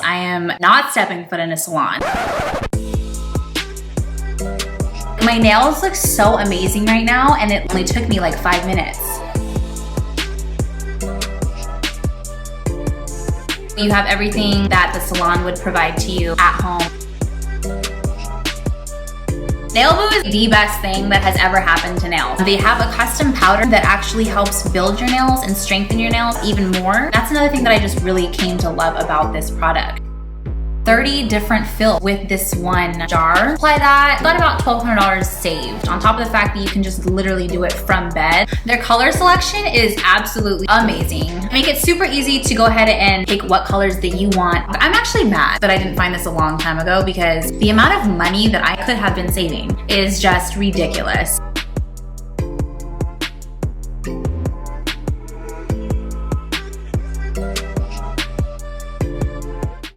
I am not stepping foot in a salon. My nails look so amazing right now, and it only took me like 5 minutes. You have everything that the salon would provide to you at home. Nailboo is the best thing that has ever happened to nails. They have a custom powder that actually helps build your nails and strengthen your nails even more. That's another thing that I just really came to love about this product. 30 different fills with this one jar. Apply that, got about $1,200 saved, on top of the fact that you can just literally do it from bed. Their color selection is absolutely amazing. Make it super easy to go ahead and pick what colors that you want. I'm actually mad that I didn't find this a long time ago, because the amount of money that I could have been saving is just ridiculous.